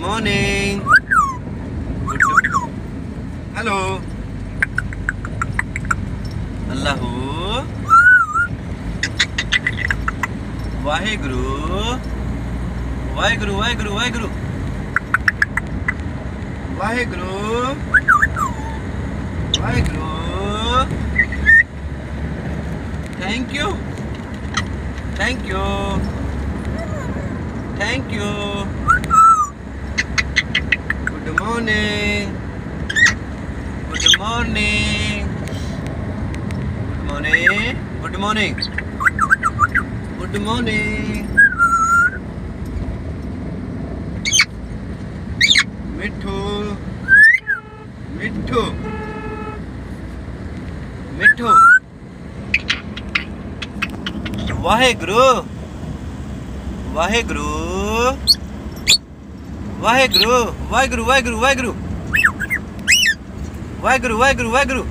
morning. Hello. Allahu. Waheguru. Waheguru. Waheguru. Waheguru. Waheguru. Waheguru. Thank you. Thank you. Thank you. Good morning. Good morning. Good morning. Good morning. Good morning. Mithu. Mithu. Mithu. Waheguru. Waheguru. Waheguru. Waheguru. Waheguru. Waheguru. Waheguru. Waheguru. Waheguru.